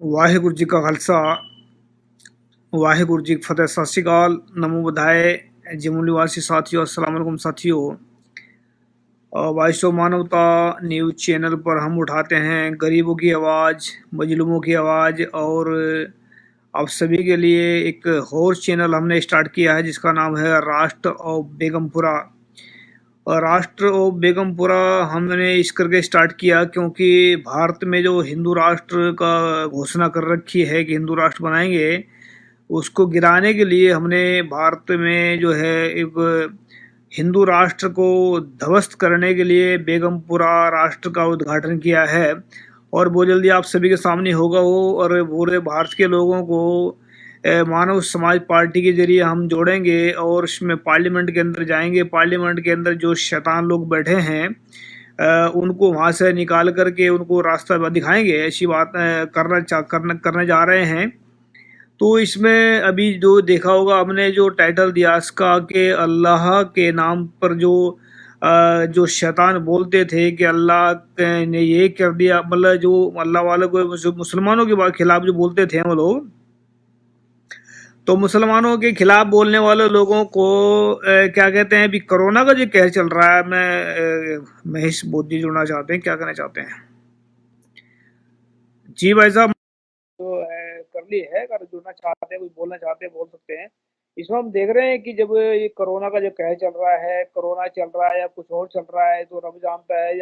ਵਾਹਿਗੁਰੂ ਜੀ ਕਾ ਖਾਲਸਾ ਵਾਹਿਗੁਰੂ जी की फतेह। सत श्री अकाल, नमो बुधाय। जम्मू निवासी साथियों, अस्सलाम वालेकुम साथियों। वॉइस ऑफ मानवता न्यूज़ चैनल पर हम उठाते हैं गरीबों की आवाज़, मजलूमों की आवाज़। और आप सभी के लिए एक और चैनल हमने स्टार्ट किया है जिसका नाम है राष्ट्र ऑफ बेगमपुरा। और राष्ट्र ऑफ बेगमपुरा हमने इस करके स्टार्ट किया क्योंकि भारत में जो हिंदू राष्ट्र का घोषणा कर रखी है कि हिंदू राष्ट्र बनाएंगे, उसको गिराने के लिए हमने भारत में जो है एक हिंदू राष्ट्र को ध्वस्त करने के लिए बेगमपुरा राष्ट्र का उद्घाटन किया है। और वो जल्दी आप सभी के सामने होगा वो। और पूरे भारत के लोगों को मानव समाज पार्टी के जरिए हम जोड़ेंगे और इसमें पार्लियामेंट के अंदर जाएंगे। पार्लियामेंट के अंदर जो शैतान लोग बैठे हैं उनको वहां से निकाल करके उनको रास्ता दिखाएंगे। ऐसी बात करने जा रहे हैं। तो इसमें अभी जो देखा होगा हमने जो टाइटल दिया इसका कि अल्लाह के नाम पर जो शैतान बोलते थे कि अल्लाह ने ये कर दिया, मतलब जो अल्लाह वालों को मुसलमानों के खिलाफ जो बोलते थे वो लोग, तो मुसलमानों के खिलाफ बोलने वाले लोगों को क्या कहते हैं। अभी कोरोना का जो कहर चल रहा है, मैं महेश बोधी जुड़ना चाहते हैं, क्या कहना चाहते हैं? जी भाई साहब, तो कर ली है, अगर जुड़ना चाहते हैं, कुछ बोलना चाहते हैं, बोल सकते हैं। इसमें हम देख रहे हैं कि जब ये कोरोना का जो कहर चल रहा है, कोरोना चल रहा है या कुछ और चल रहा है, तो रब जानता है,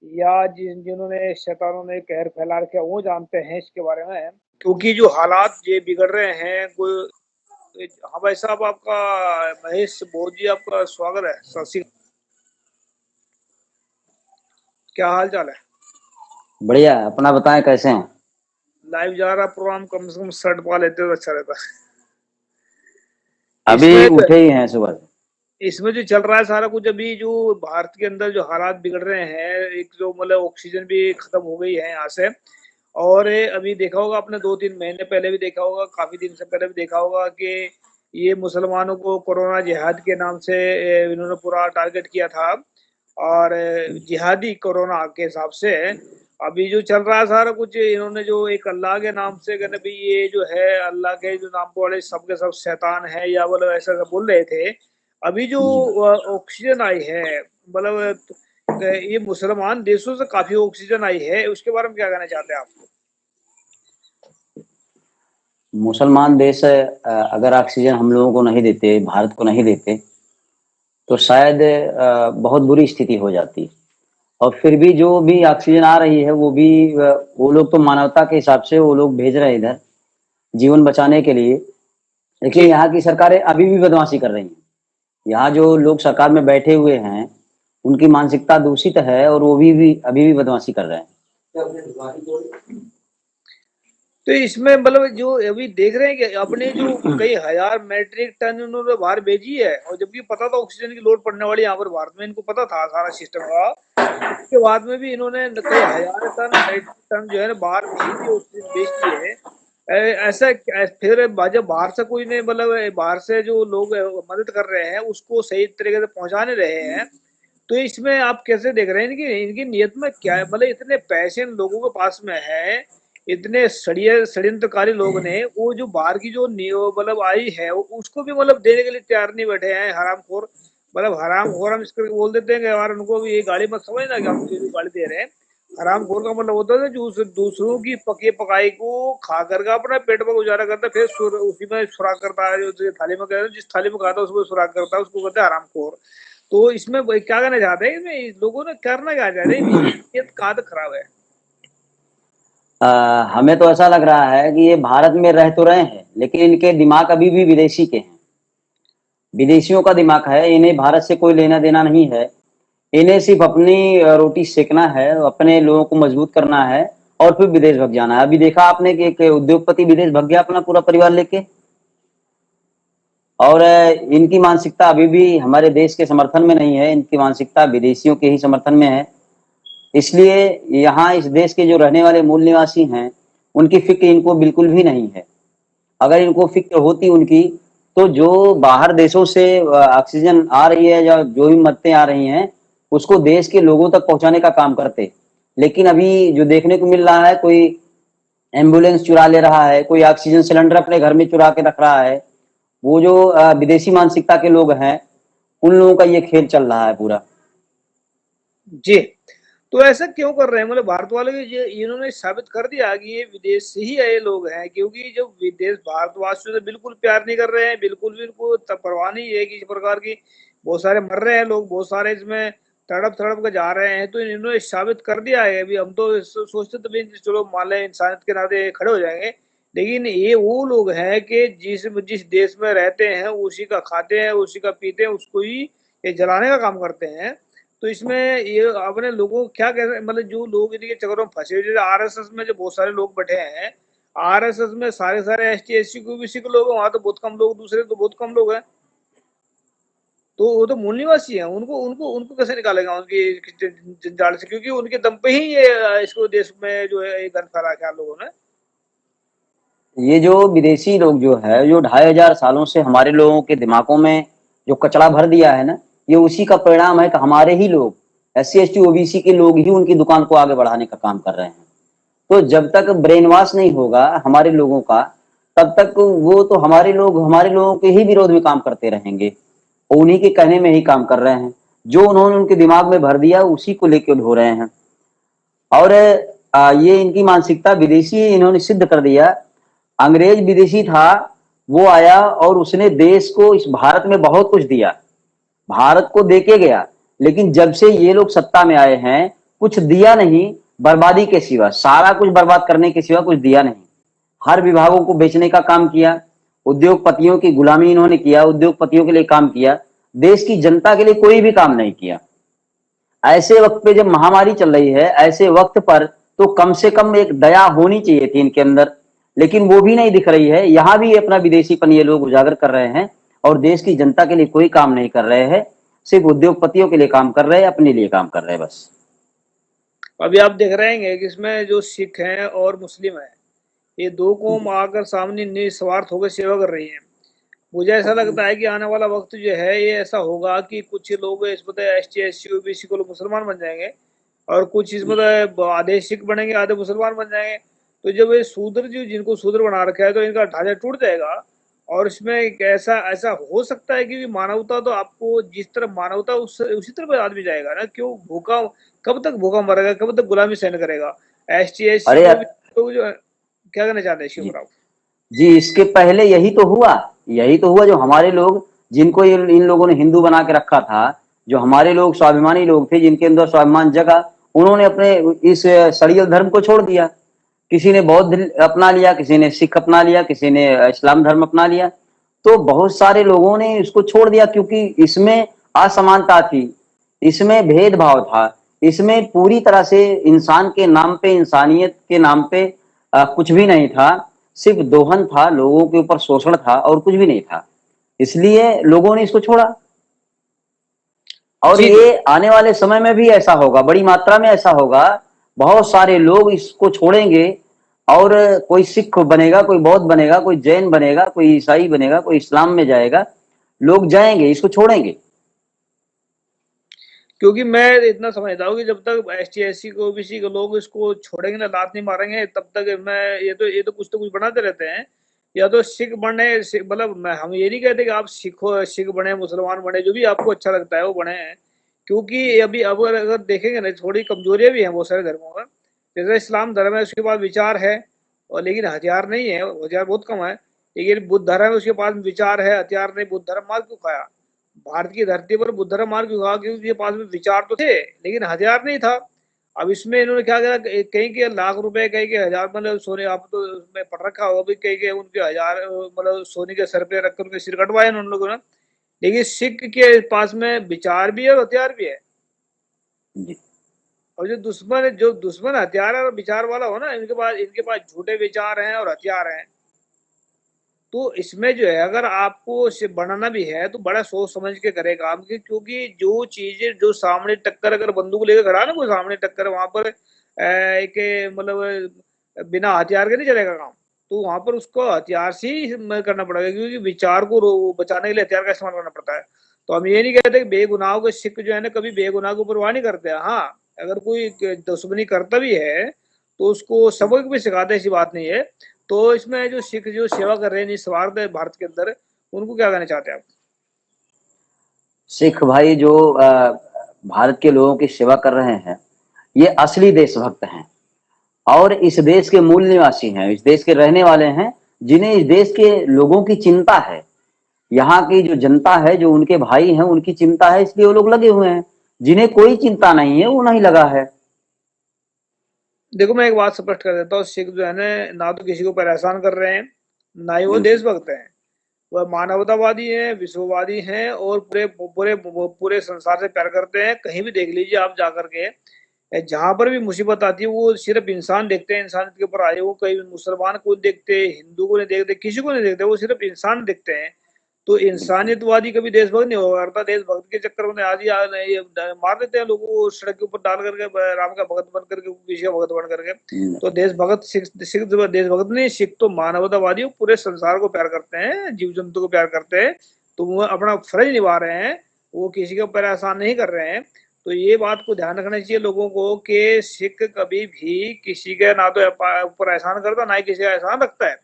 या जिन्होंने शैतानों ने कहर फैला रखा है वो जानते हैं इसके बारे में। क्योंकि जो हालात ये बिगड़ रहे हैं कोई। हाँ भाई साहब, आपका महेश बोध जी, आपका स्वागत है। सत श्री, क्या हाल चाल है? बढ़िया, अपना बताएं कैसे हैं? लाइव जा रहा प्रोग्राम, कम से कम शर्ट पा लेते तो अच्छा रहता। अभी इसमें उठे ही हैं सुबह। इसमें जो चल रहा है सारा कुछ, अभी जो भारत के अंदर जो हालात बिगड़ रहे हैं, एक जो मतलब ऑक्सीजन भी खत्म हो गई है यहाँ से। और अभी देखा होगा आपने, 2-3 महीने पहले भी देखा होगा, काफी दिन से पहले भी देखा होगा कि ये मुसलमानों को कोरोना जिहाद के नाम से इन्होंने पूरा टारगेट किया था। और जिहादी कोरोना के हिसाब से अभी जो चल रहा है सारा कुछ, इन्होंने जो एक अल्लाह के नाम से कहने भी ये जो है अल्लाह के जो नाम वाले सबके सब शैतान है, या मतलब ऐसा ऐसा बोल रहे थे। अभी जो ऑक्सीजन आई है, मतलब ये मुसलमान देशों से काफी ऑक्सीजन आई है, उसके बारे में क्या कहना चाहते हैं आप? मुसलमान देश अगर ऑक्सीजन हम लोगों को नहीं देते, भारत को नहीं देते, तो शायद बहुत बुरी स्थिति हो जाती। और फिर भी जो भी ऑक्सीजन आ रही है वो भी वो लोग तो मानवता के हिसाब से वो लोग भेज रहे हैं इधर जीवन बचाने के लिए। लेकिन जी, यहाँ की सरकारें अभी भी बदमाशी कर रही हैं। यहाँ जो लोग सरकार में बैठे हुए हैं उनकी मानसिकता दूषित है और वो भी अभी भी बदमाशी कर रहे हैं। तो इसमें मतलब जो अभी देख रहे हैं कि अपने जो कई हजार मैट्रिक टन उन्होंने बाहर भेजी है, और जबकि पता था ऑक्सीजन की लोड पड़ने वाली यहाँ पर भारत में, इनको पता था सारा सिस्टम का। उसके बाद में भी इन्होंने कई हजार टन मैट्रिक टन जो है ना बाहर भेज दी, ऑक्सीजन बेच दी है। ऐसा फिर जब बाहर से कोई ने, मतलब बाहर से जो लोग मदद कर रहे हैं उसको सही तरीके से पहुंचाने रहे हैं। तो इसमें आप कैसे देख रहे हैं इनकी इनकी नीयत में क्या है? मतलब इतने पैसे इन लोगों के पास में है, इतने षड्यंत्रकारी लोग ने वो जो बाहर की जो मतलब आई है उसको भी मतलब देने के लिए तैयार नहीं बैठे हैं। हरामखोर, मतलब हरामखोर हम इसको बोल देते हैं कि यार उनको भी ये गाड़ी मत समझना कि हम जो गाड़ी दे रहे हैं। हरामखोर का मतलब होता है जो दूसरों की पकी पकाई को खा करके अपना पेट पर गुजारा करता है, फिर उसी में सुराग करता है। जो थाली में कहते हैं, जिस थाली में खाता है उसको सुराग करता है, उसको कहते हैं हरामखोर। तो इसमें क्या कहना चाहते हैं, इसमें लोगों ने करना क्या चाहते हैं? नीयत कहाँ तक खराब है? हमें तो ऐसा लग रहा है कि ये भारत में रह तो रहे हैं लेकिन इनके दिमाग अभी भी विदेशी के हैं। विदेशियों का दिमाग है, इन्हें भारत से कोई लेना देना नहीं है। इन्हें सिर्फ अपनी रोटी सेकना है, अपने लोगों को मजबूत करना है और फिर विदेश भग जाना है। अभी देखा आपने कि एक उद्योगपति विदेश भग गया अपना पूरा परिवार लेके। और इनकी मानसिकता अभी भी हमारे देश के समर्थन में नहीं है, इनकी मानसिकता विदेशियों के ही समर्थन में है। इसलिए यहाँ इस देश के जो रहने वाले मूल निवासी हैं उनकी फिक्र इनको बिल्कुल भी नहीं है। अगर इनको फिक्र होती उनकी, तो जो बाहर देशों से ऑक्सीजन आ रही है या जो भी मददें आ रही हैं उसको देश के लोगों तक पहुंचाने का काम करते। लेकिन अभी जो देखने को मिल रहा है, कोई एम्बुलेंस चुरा ले रहा है, कोई ऑक्सीजन सिलेंडर अपने घर में चुरा के रख रहा है। वो जो विदेशी मानसिकता के लोग हैं, उन लोगों का ये खेल चल रहा है पूरा। जी। तो ऐसा क्यों कर रहे हैं? मतलब भारत वाले ये इन्होंने साबित कर दिया कि ये विदेश से ही आए लोग हैं, क्योंकि जो विदेश भारतवासियों से बिल्कुल प्यार नहीं कर रहे हैं, बिल्कुल भी इनको परवाह नहीं है किसी प्रकार की। बहुत सारे मर रहे हैं लोग, बहुत सारे इसमें तड़प के जा रहे हैं। तो इन्होंने साबित कर दिया है। अभी हम तो सोचते तो भी चलो मान लें इंसानियत के नाते खड़े हो जाएंगे, लेकिन ये वो लोग हैं कि जिस जिस देश में रहते हैं उसी का खाते हैं, उसी का पीते हैं, उसको ही ये जलाने का काम करते हैं। तो इसमें ये अपने लोगों को क्या कह मतलब जो लोग इनके चक्करों में फंसे हुए, जैसे आरएसएस में जो बहुत सारे लोग बैठे हैं, आरएसएस में सारे एसटी एससी को ओबीसी के लोग हैं, वहां तो बहुत कम लोग, दूसरे तो बहुत कम लोग हैं। तो वो तो मूल निवासी हैं, उनको उनको उनको कैसे निकालेगा उनकी जंजाल से, क्योंकि उनके दम पे ही ये इसको देश में जो है ये गन फैला के लोगों ने। ये जो विदेशी लोग जो है, जो 2500 सालों से हमारे लोगों के दिमागों में जो कचरा भर दिया है ना, ये उसी का परिणाम है कि हमारे ही लोग, एससी एसटी ओबीसी के लोग ही उनकी दुकान को आगे बढ़ाने का काम कर रहे हैं। तो जब तक ब्रेन वॉश नहीं होगा हमारे लोगों का, तब तक वो तो हमारे लोगों के ही विरोध में काम करते रहेंगे, और उन्हीं के कहने में ही काम कर रहे हैं। जो उन्होंने उनके दिमाग में भर दिया उसी को लेकर हो रहे हैं। और ये इनकी मानसिकता विदेशी इन्होंने सिद्ध कर दिया। अंग्रेज विदेशी था, वो आया और उसने देश को, इस भारत में बहुत कुछ दिया, भारत को देके गया। लेकिन जब से ये लोग सत्ता में आए हैं, कुछ दिया नहीं, बर्बादी के सिवा, सारा कुछ बर्बाद करने के सिवा कुछ दिया नहीं। हर विभागों को बेचने का काम किया, उद्योगपतियों की गुलामी इन्होंने किया, उद्योगपतियों के लिए काम किया, देश की जनता के लिए कोई भी काम नहीं किया। ऐसे वक्त पे जब महामारी चल रही है, ऐसे वक्त पर तो कम से कम एक दया होनी चाहिए थी इनके अंदर, लेकिन वो भी नहीं दिख रही है। यहां भी अपना विदेशीपन ये लोग उजागर कर रहे हैं और देश की जनता के लिए कोई काम नहीं कर रहे हैं, सिर्फ उद्योगपतियों के लिए काम कर रहे हैं, अपने लिए काम कर रहे हैं बस। अभी आप देख रहे हैं कि इसमें जो सिख हैं और मुस्लिम हैं, ये दो कौम आकर सामने निस्वार्थ होकर सेवा कर रही हैं। मुझे ऐसा लगता है कि आने वाला वक्त जो है ये ऐसा होगा कि कुछ लोग इसमें S T S C OBC को लोग मुसलमान बन जाएंगे, और कुछ इसमें आधे सिख बनेंगे, आधे मुसलमान बन जाएंगे। तो जब ये शूद्र जो जिनको शूद्र बना रखा है, तो इनका ढांचा टूट जाएगा। और इसमें एक ऐसा ऐसा हो सकता है कि मानवता तो आपको जिस तरह मानवता उसी तरफ आदमी जाएगा ना। क्यों भूखा, कब तक भूखा मरेगा, कब तक गुलामी सहन करेगा? एस टी एस सी अरे को भी लोग जो क्या करना चाहते हैं इसके जी, ऊपर आप? जी, इसके पहले यही तो हुआ जो हमारे लोग, जिनको इन लोगों ने हिंदू बना के रखा था, जो हमारे लोग स्वाभिमानी लोग थे, जिनके अंदर स्वाभिमान जगा, उन्होंने अपने इस सड़ियल धर्म को छोड़ दिया। किसी ने बौद्ध अपना लिया, किसी ने सिख अपना लिया, किसी ने इस्लाम धर्म अपना लिया। तो बहुत सारे लोगों ने इसको छोड़ दिया, क्योंकि इसमें असमानता थी, इसमें भेदभाव था, इसमें पूरी तरह से इंसान के नाम पे, इंसानियत के नाम पे कुछ भी नहीं था। सिर्फ दोहन था, लोगों के ऊपर शोषण था और कुछ भी नहीं था। इसलिए लोगों ने इसको छोड़ा। और जी जी। ये आने वाले समय में भी ऐसा होगा, बड़ी मात्रा में ऐसा होगा। बहुत सारे लोग इसको छोड़ेंगे, और कोई सिख बनेगा, कोई बौद्ध बनेगा, कोई जैन बनेगा, कोई ईसाई बनेगा, कोई इस्लाम में जाएगा। लोग जाएंगे, इसको छोड़ेंगे। क्योंकि मैं इतना समझता हूँ कि जब तक एस टी एस सी को ओबीसी के लोग इसको छोड़ेंगे ना, लात नहीं मारेंगे, तब तक मैं ये तो कुछ बनाते रहते हैं। या तो सिख बने, मतलब हम ये नहीं कहते कि आप सिख बने, मुसलमान बने, जो भी आपको अच्छा लगता है वो बने हैं। क्योंकि अभी अब अगर देखेंगे ना, थोड़ी कमजोरियां भी हैं बहुत सारे धर्मों में। जैसे इस्लाम धर्म है, उसके पास विचार है, और लेकिन हथियार नहीं है, हथियार बहुत कम है। लेकिन बुद्ध धर्म है, उसके पास विचार है, हथियार नहीं। बुद्ध धर्म मार क्यों खाया? भारत की धरती पर बुद्ध धर्म मार क्यों खाया? क्योंकि उनके पास में विचार तो थे, लेकिन हथियार नहीं था। अब इसमें इन्होंने क्या करा, कहीं के लाख रुपए, कहीं के हजार, मतलब सोने, आप तो उसमें पढ़ रखा होगा भी, कहीं के उनके हजार मतलब सोने के सर पे रखकर उनके सिर कटवाए उन लोगों ने। लेकिन सिख के पास में विचार भी है और हथियार भी है। जी, और जो दुश्मन हथियार और विचार वाला हो ना, इनके पास झूठे विचार हैं और हथियार हैं। तो इसमें जो है, अगर आपको बनाना भी है तो बड़ा सोच समझ के करे काम की, क्योंकि जो चीजें जो सामने टक्कर, अगर बंदूक लेकर खड़ा है ना कोई सामने टक्कर, वहां पर एक मतलब बिना हथियार के नहीं चलेगा काम। तो वहां पर उसको हथियार से ही करना पड़ेगा, क्योंकि विचार को बचाने के लिए हथियार का इस्तेमाल करना पड़ता है। तो हम ये नहीं कहते कि बेगुनाहों के सिख जो है ना, कभी बेगुनाह को परवाह नहीं करते। हाँ, अगर कोई दुश्मनी करता भी है तो उसको सबक भी सिखाते हैं, ऐसी बात नहीं है। तो इसमें जो सिख जो सेवा कर रहे हैं निस्वार्थ भारत के अंदर, उनको क्या कहना चाहते हैं आप? सिख भाई जो भारत के लोगों की सेवा कर रहे हैं, ये असली देशभक्त हैं और इस देश के मूल निवासी हैं, इस देश के रहने वाले हैं, जिन्हें इस देश के लोगों की चिंता है। यहाँ की जो जनता है, जो उनके भाई हैं, उनकी चिंता है, इसलिए वो लोग लगे हुए हैं। जिन्हें कोई चिंता नहीं है, वो नहीं लगा है। देखो मैं एक बात स्पष्ट कर देता हूँ, सिख जो है ना तो किसी को परेशान कर रहे हैं, ना ही वो बिल्कुल। देशभक्त हैं। वह मानवतावादी हैं, विश्ववादी हैं और पूरे पूरे पूरे संसार से प्यार करते हैं। कहीं भी देख लीजिए आप जाकर के, जहाँ पर भी मुसीबत आती है वो सिर्फ इंसान देखते हैं, इंसानियत के ऊपर आए। वो कहीं मुसलमान को देखते, हिंदू को नहीं देखते, किसी को नहीं देखते, वो सिर्फ इंसान देखते हैं। तो बिल्कुल। इंसानियतवादी कभी देशभक्त नहीं होगा करता। देशभक्त के चक्कर में आज ही ये मार देते हैं लोगों को सड़क के ऊपर डाल करके, राम का भगत बन करके, किसी का भगत बन करके। तो नहीं। देशभक्त सिख सिख देशभक्त नहीं, सिख तो मानवतावादी, वो पूरे संसार को प्यार करते हैं, जीव जंतु को प्यार करते हैं। तो वो अपना फर्ज निभा रहे हैं, वो किसी को परेशान नहीं कर रहे हैं। तो ये बात को ध्यान रखना चाहिए लोगों को कि सिख कभी भी किसी के ना तो ऊपर एहसान करता, ना ही किसी का एहसान रखता है।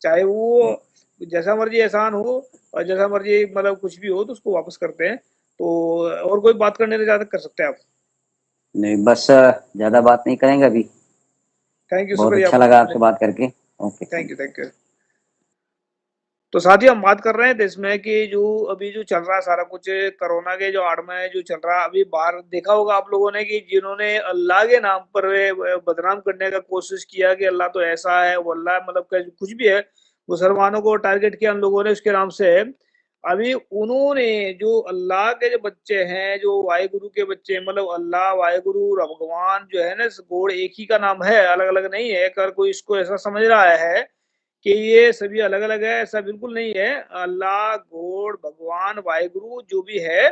चाहे वो जैसा मर्जी एहसान हो और जैसा मर्जी मतलब कुछ भी हो, तो उसको वापस करते हैं। तो और कोई बात करने तो ज़्यादा कर सकते हैं आप। नहीं, बस ज्यादा बात नहीं करेंगे अभी। थैंक यू, बहुत शुक्रिया अच्छा लगा आपसे बात करके। Okay, thank thank you, thank you. तो साथ ही हम बात कर रहे हैं देश में कि जो अभी जो चल रहा है सारा कुछ कोरोना के जो आड़ में जो चल रहा है, अभी बाहर देखा होगा आप लोगों ने कि जिन्होंने अल्लाह के नाम पर बदनाम करने का कोशिश किया कि अल्लाह तो ऐसा है, वो अल्लाह मतलब कुछ भी है, मुसलमानों को टारगेट किया उन लोगों ने उसके नाम से। अभी उन्होंने जो अल्लाह के जो बच्चे हैं, जो वाहेगुरु के बच्चे हैं, मतलब अल्लाह, वाहेगुरु और भगवान जो है ना, इस गॉड एक ही का नाम है, अलग-अलग नहीं है। अगर कोई इसको ऐसा समझ रहा है कि ये सभी अलग-अलग है, ऐसा बिल्कुल नहीं है। अल्लाह, गॉड, भगवान, वाहेगुरु जो भी है,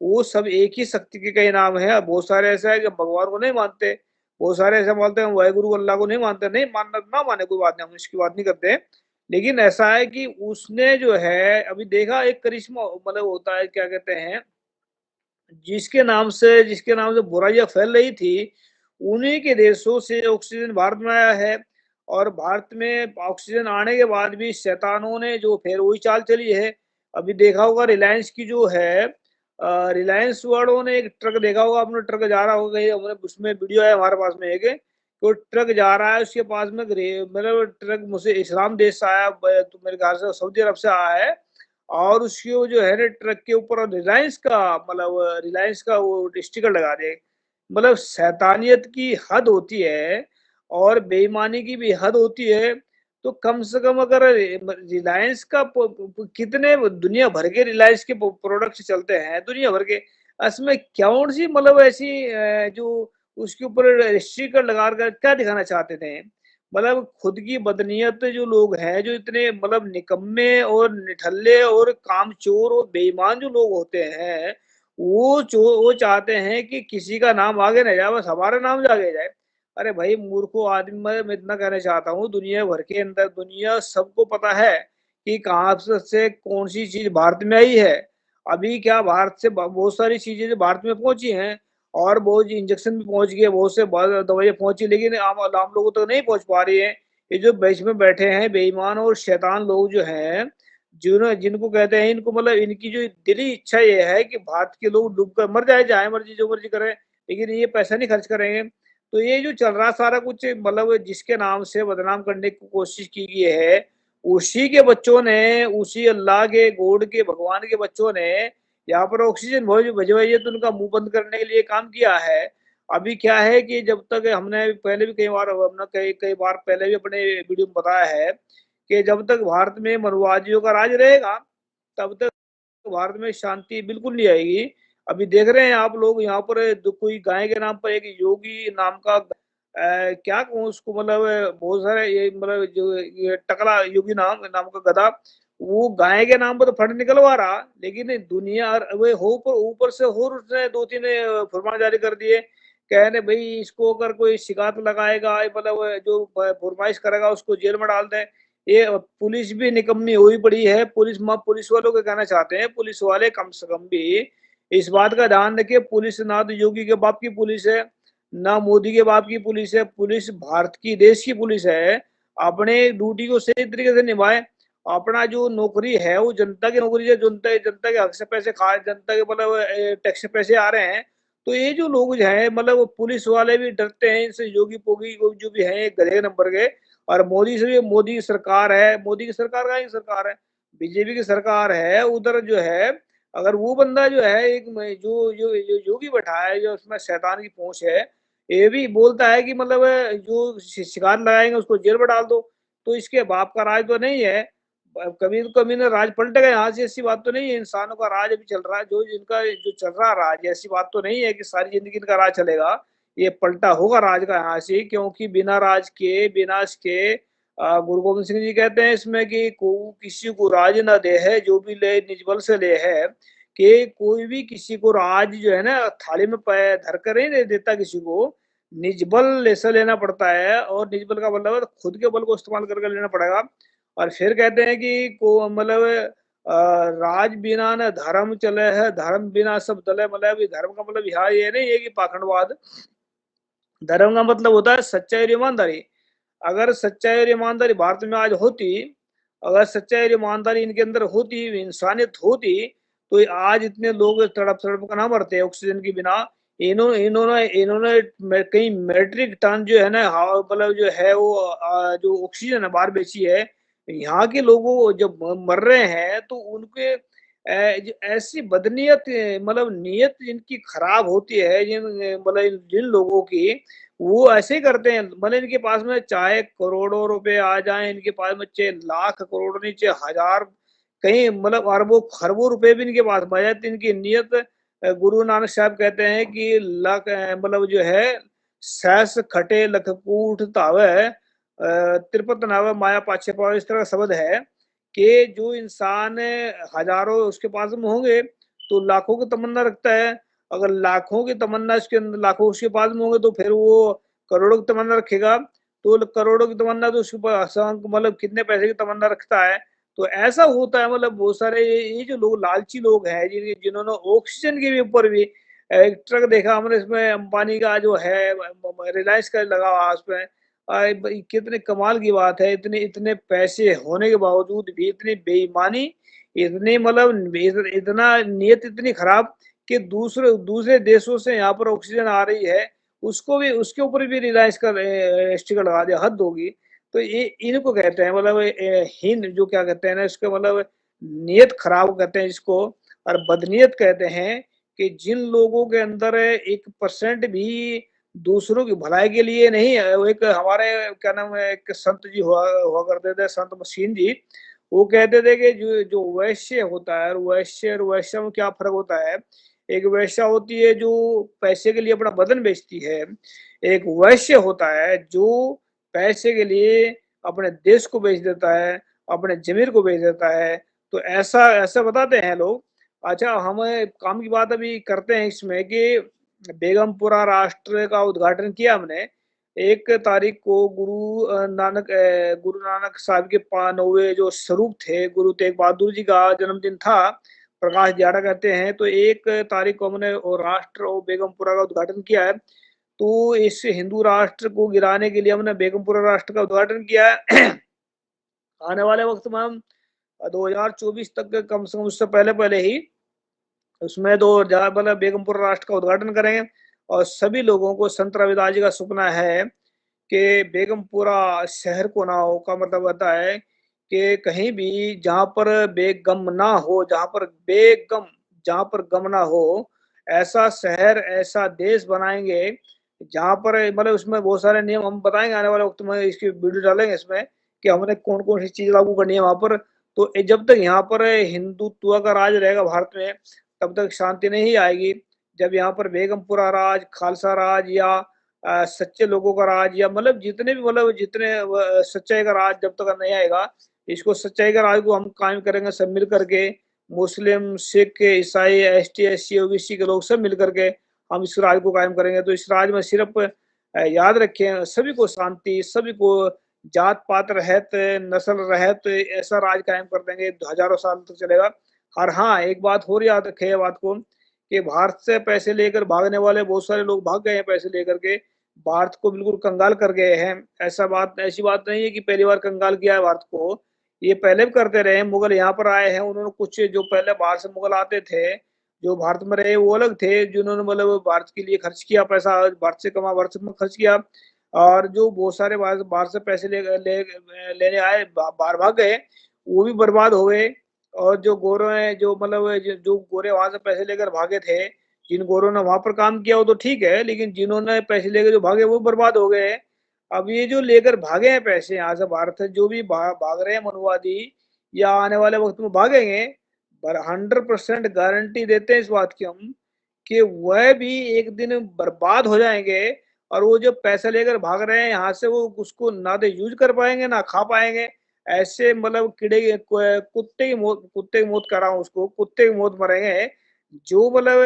वो सब एक ही शक्ति के कई नाम है। बहुत सारे ऐसा है कि भगवान को नहीं मानते, बहुत सारे ऐसा बोलते हैं वाहेगुरु अल्लाह को नहीं मानते। नहीं मानना ना माने कोई बात नहीं, हम इसकी बात नहीं करते। लेकिन ऐसा है कि उसने जो है अभी देखा एक करिश्मा मतलब होता है, क्या कहते हैं, जिसके नाम से बुराइयाँ फैल रही थी, उन्हीं के देशों से ऑक्सीजन भारत में आया है। और भारत में ऑक्सीजन आने के बाद भी शैतानों ने जो फिर वही चाल चली है। अभी देखा होगा रिलायंस की जो है, रिलायंस वालों ने एक ट्रक देखा होगा आपने, ट्रक जा रहा होगा कहीं, हमने उसमें वीडियो है हमारे पास में एक, तो ट्रक जा रहा है, उसके पास में मतलब ट्रक मुझसे इस्लाम देश से आया, तो मेरे ख्याल से सऊदी अरब से आया है। और उसकी वो जो है ना ट्रक के ऊपर रिलायंस का मतलब रिलायंस का वो स्टिकर लगा दिए। मतलब शैतानियत की हद होती है और बेईमानी की भी हद होती है। तो कम से कम अगर रिलायंस का कितने दुनिया भर के रिलायंस के प्रोडक्ट चलते हैं दुनिया भर के, इसमें कौन सी मतलब ऐसी जो उसके ऊपर स्टिकर लगा कर क्या दिखाना चाहते थे? मतलब खुद की बदनीयत जो लोग हैं, जो इतने मतलब निकम्मे और निठल्ले और कामचोर और बेईमान जो लोग होते हैं, वो चाहते हैं कि किसी का नाम आगे ना जाए, बस हमारा नाम आगे जाए। अरे भाई मूर्खों आदमी, मैं इतना कहना चाहता हूँ, दुनिया भर के अंदर दुनिया सबको पता है कि कहाँ से कौन-सी चीज़ भारत में आई है। अभी क्या भारत से ब बहुत सारी चीज़ें जो भारत में पहुँची हैं और बहुत इंजेक्शन भी पहुँच गए, बहुत से दवाइयाँ पहुँची, लेकिन आम आम लोगों तक नहीं पहुँच पा रही हैं। ये जो बीच में बैठे हैं बेईमान और शैतान लोग जो हैं, जिनको कहते हैं, इनको मतलब इनकी जो दिली इच्छा ये है कि भारत के लोग डूब कर मर जाए, चाहे मर्ज़ी जो मर्ज़ी करें, लेकिन ये पैसा नहीं खर्च करेंगे। तो ये जो चल रहा है सारा कुछ, मतलब जिसके नाम से बदनाम करने की कोशिश की गई है, उसी के बच्चों ने, उसी अल्लाह के, गॉड के, भगवान के बच्चों ने यहाँ पर ऑक्सीजन भिजवाई है, तो उनका मुँह बंद करने के लिए काम किया है। अभी क्या है कि जब तक हमने पहले भी कई बार पहले भी अपने वीडियो में बताया है कि जब तक भारत में मनुवादियों का राज रहेगा, तब तक भारत में शांति बिल्कुल नहीं आएगी। अभी देख रहे हैं आप लोग यहाँ पर कोई गाय के नाम पर एक योगी नाम का क्या कहूँ उसको, मतलब बहुत सारे ये मतलब जो ये टकला योगी नाम नाम का गधा, वो गाय के नाम पर तो फंड निकलवा रहा, लेकिन दुनिया और वे हो ऊपर ऊपर से और उसने 2-3 फरमान जारी कर दिए। कह रहे भई इसको अगर कोई शिकायत लगाएगा, मतलब जो फरमाइश करेगा उसको जेल में डाल दें। ये पुलिस भी निकम्मी हुई पड़ी है। पुलिस वालों को कहना चाहते हैं, पुलिस वाले कम से कम भी इस बात का ध्यान रखें, पुलिस ना तो योगी के बाप की पुलिस है, ना मोदी के बाप की पुलिस है, पुलिस भारत की देश की पुलिस है। अपने ड्यूटी को सही तरीके से निभाए। अपना जो नौकरी है वो जनता की नौकरी है, जनता जनता के हक से पैसे खा जनता के मतलब टैक्स से पैसे आ रहे हैं। तो ये जो लोग जो है मतलब वो पुलिस वाले भी डरते हैं इनसे, योगी पोगी को जो भी है गधे नंबर के। और मोदी से भी, मोदी की सरकार है, मोदी की सरकार का ही सरकार है, बीजेपी की सरकार है। उधर जो है अगर वो बंदा जो है एक जो योगी बैठा है, जो उसमें शैतान की पूंछ है, ये भी बोलता है कि मतलब जो शिकार लगाएंगे उसको जेल में डाल दो। तो इसके बाप का राज तो नहीं है। कभी तो कभी ना राज पलटेगा यहाँ से, ऐसी बात तो नहीं है। इंसानों का राज अभी चल रहा है, जो जिनका जो चल रहा है राज, ऐसी बात तो नहीं है कि सारी जिंदगी इनका राज चलेगा। ये पलटा होगा राज का यहाँ से, क्योंकि बिना राज के, बिना इसके गुरु गोविंद सिंह जी कहते हैं इसमें कि को किसी को राज ना दे है, जो भी ले निज बल से ले है। कि कोई भी किसी को राज जो है ना थाली में धर कर नहीं दे देता किसी को, निज बल ऐसा लेना पड़ता है। और निज बल का मतलब है खुद के बल को इस्तेमाल करके लेना पड़ेगा। और फिर कहते हैं कि को मतलब राज बिना न धर्म चले है, धर्म बिना सब दले। मतलब धर्म का मतलब यहाँ ये नहीं है कि पाखंडवाद। धर्म का मतलब होता है सच्चाई और ईमानदारी। अगर सच्चाई और ईमानदारी भारत में आज होती, अगर सच्चाई और ईमानदारी इनके अंदर होती, इंसानियत होती, तो आज इतने लोग तड़प तड़प कर ना मरते ऑक्सीजन के बिना। इन्होंने इन्होंने इन्होंने कई मेट्रिक टन जो है ना मतलब जो है वो जो ऑक्सीजन है बाहर बेची है। यहाँ के लोगों जब मर रहे हैं तो उनके ऐसी बदनीयत मतलब नीयत जिनकी खराब होती है, जिन मतलब जिन लोगों की, वो ऐसे ही करते हैं। मतलब इनके पास में चाहे करोड़ों रुपए आ जाएं, इनके पास में चाहे लाख करोड़ नहीं, चाहे हजार, कहीं मतलब अरबों खरबों रुपए भी इनके पास में आ जाए, तो इनकी नीयत गुरु नानक साहब कहते हैं कि लख मतलब जो है सहस खटे लख कूट तावे तिरपत नावे माया पाछे पावे, इस तरह का शब्द है। कि जो इंसान हजारों उसके पास में होंगे तो लाखों की तमन्ना रखता है। अगर लाखों की तमन्ना इसके अंदर, लाखों उसके पास में होंगे तो फिर वो करोड़ों की तमन्ना रखेगा। तो करोड़ों की तमन्ना तो उसके पास असंख्य मतलब कितने पैसे की तमन्ना रखता है। तो ऐसा होता है मतलब बहुत सारे ये जो लोग लालची लोग हैं जिन्होंने ऑक्सीजन के भी ऊपर भी एक ट्रक देखा हमने, इसमें अंबानी का जो है रिलायंस का लगा हुआ उसमें। कितने कमाल की बात है, इतने इतने पैसे होने के बावजूद भी इतनी बेईमानी, इतनी मतलब इतना नीयत इतनी खराब कि दूसरे दूसरे देशों से यहाँ पर ऑक्सीजन आ रही है, उसको भी उसके ऊपर भी रिलायंस का स्टिकर लगा दिया, हद होगी। तो ये इनको कहते हैं मतलब हीन, जो क्या कहते हैं ना इसके मतलब नियत खराब कहते हैं इसको। और बदनीयत कहते हैं कि जिन लोगों के अंदर 1% भी दूसरों की भलाई के लिए नहीं है। वो एक हमारे क्या नाम है, एक संत जी हुआ हुआ करते थे, संत मशीन जी। वो कहते थे कि जो जो वैश्य होता है, वैश्य और वैश्य में क्या फर्क होता है। एक वैश्या होती है जो पैसे के लिए अपना बदन बेचती है। एक वैश्य होता है जो पैसे के लिए अपने देश को बेच देता है, अपने जमीर को बेच देता है। तो ऐसा ऐसा बताते हैं लोग। अच्छा, हम काम की बात अभी करते हैं इसमें कि बेगमपुरा राष्ट्र का उद्घाटन किया हमने। 1 तारीख को गुरु नानक साहब के 9वें जो स्वरूप थे, गुरु तेग बहादुर जी का जन्मदिन था। प्रकाश दिहाड़ा कहते हैं। तो 1 तारीख को हमने और राष्ट्र और बेगमपुरा का उद्घाटन किया है। तो इस हिंदू राष्ट्र को गिराने के लिए हमने बेगमपुरा राष्ट्र का उद्घाटन किया है। आने वाले वक्त में हम 2024 तक कम से कम उससे पहले ही उसमें 2000 मतलब बेगमपुरा राष्ट्र का उद्घाटन करेंगे। और सभी लोगों को संत रविदास जी का सपना है कि बेगमपुरा शहर को ना हो, का मतलब होता है कि कहीं भी जहाँ पर बेगम ना हो, जहाँ पर गम ना हो, ऐसा शहर, ऐसा देश बनाएंगे जहाँ पर मतलब उसमें बहुत सारे नियम हम बताएंगे आने वाले वक्त में, इसकी वीडियो डालेंगे इसमें कि हमने कौन कौन सी चीज लागू करनी है वहां पर। तो जब तक यहाँ पर हिंदुत्व का राज रहेगा भारत में, तब तक शांति नहीं आएगी। जब यहाँ पर बेगमपुरा राज, खालसा राज या सच्चे लोगों का राज, या मतलब जितने भी मतलब जितने सच्चाई का राज जब तक नहीं आएगा, इसको सच्चाई का राज को हम कायम करेंगे सब मिल करके। मुस्लिम, सिख, ईसाई, एसटी, एससी, ओबीसी के लोग सब मिल करके हम इस राज को कायम करेंगे। तो इस राज में सिर्फ याद रखें, सभी को शांति, सभी को जात पात रहत, नस्ल रहत, ऐसा राज कायम कर देंगे, हजारों साल तक चलेगा। और हाँ, एक बात और याद रखें बात को कि भारत से पैसे लेकर भागने वाले बहुत सारे लोग भाग गए हैं पैसे लेकर के। भारत को बिल्कुल कंगाल कर गए हैं। ऐसी बात नहीं है कि पहली बार कंगाल किया है भारत को, ये पहले भी करते रहे हैं। मुगल यहाँ पर आए हैं, उन्होंने कुछ जो पहले बाहर से मुगल आते थे, जो भारत में रहे वो अलग थे, जिन्होंने मतलब भारत के लिए खर्च किया पैसा, भारत से कमा भारत में खर्च किया। और जो बहुत सारे बाहर बाहर से पैसे लेने आए, बाहर भाग गए, वो भी बर्बाद हो गए। और जो गोरे हैं, जो मतलब जो गोरे वहां से पैसे लेकर भागे थे, जिन गोरों ने वहां पर काम किया वो तो ठीक है, लेकिन जिन्होंने पैसे लेकर जो भागे वो बर्बाद हो गए। अब ये जो लेकर भागे हैं पैसे यहाँ से भारत से, जो भी भाग रहे हैं मनुवादी, या आने वाले वक्त में भागेंगे, पर 100% गारंटी देते हैं इस बात की हम, कि वह भी एक दिन बर्बाद हो जाएंगे। और वो जो पैसे लेकर भाग रहे हैं यहाँ से, वो उसको ना तो यूज कर पाएंगे ना खा पाएंगे। ऐसे मतलब कुत्ते की मौत कर रहा हूँ उसको, कुत्ते की मौत मरेंगे। जो मतलब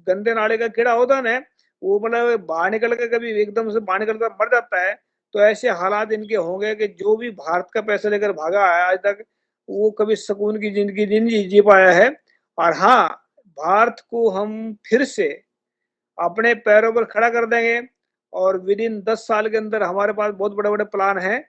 गंदे नाले का कीड़ा होता है ना, वो मतलब बाहर निकल के कभी एकदम से बाहर निकल कर मर जाता है। तो ऐसे हालात इनके होंगे कि जो भी भारत का पैसा लेकर भागा है आज तक, वो कभी सुकून की जिंदगी नहीं जी पाया है। और हाँ, भारत को हम फिर से अपने पैरों पर खड़ा कर देंगे। और विद इन 10 साल के अंदर हमारे पास बहुत बड़े बड़े प्लान हैं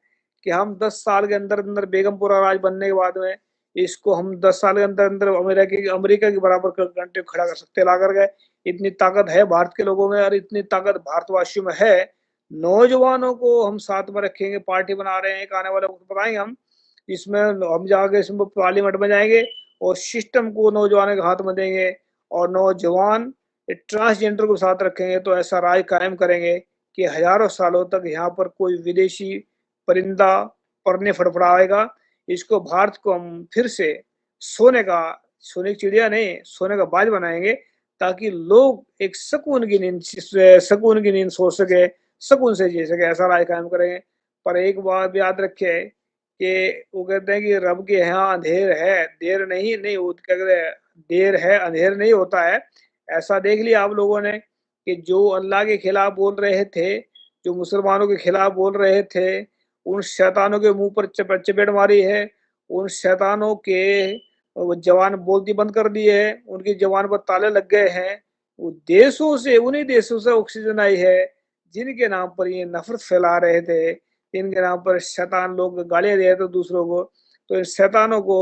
कि हम 10 साल के अंदर अंदर बेगमपुरा राज बनने के बाद में इसको हम 10 साल के अंदर अंदर अमेरिका के बराबर कंट्री खड़ा कर सकते ला कर गए। इतनी ताकत है भारत के लोगों में, और इतनी ताकत भारतवासियों में है। नौजवानों को हम साथ में रखेंगे, पार्टी बना रहे हैं, एक आने वाले वक्त बताएंगे हम, इसमें हम जाके इसमें पार्लियामेंट में जाएंगे और सिस्टम को नौजवानों के हाथ में देंगे। और नौजवान ट्रांसजेंडर को साथ रखेंगे तो ऐसा राज कायम करेंगे कि हजारों सालों तक यहाँ पर कोई विदेशी परिंदा पर नहीं फड़फड़ाएगा। इसको भारत को हम फिर से सोने की चिड़िया नहीं, सोने का बाज बनाएंगे, ताकि लोग एक सुकून की नींद सो सके, सुकून से जी सके। ऐसा राज कायम करेंगे। पर एक बात याद रखे कि वो कहते हैं कि रब के यहाँ अंधेर है, देर नहीं, नहीं वो क्या कहते हैं, देर है अंधेर नहीं होता है। ऐसा देख लिया आप लोगों ने कि जो अल्लाह के खिलाफ बोल रहे थे, जो मुसलमानों के खिलाफ बोल रहे थे, उन शैतानों के मुंह पर चपेट मारी है। उन शैतानों के वो जवान बोलती बंद कर दी है, उनकी जवान पर ताले लग गए हैं। वो देशों से, उन्हीं देशों से ऑक्सीजन आई है जिनके नाम पर ये नफरत फैला रहे थे, इनके नाम पर शैतान लोग गालियां दे रहे थे दूसरों को। तो इन शैतानों को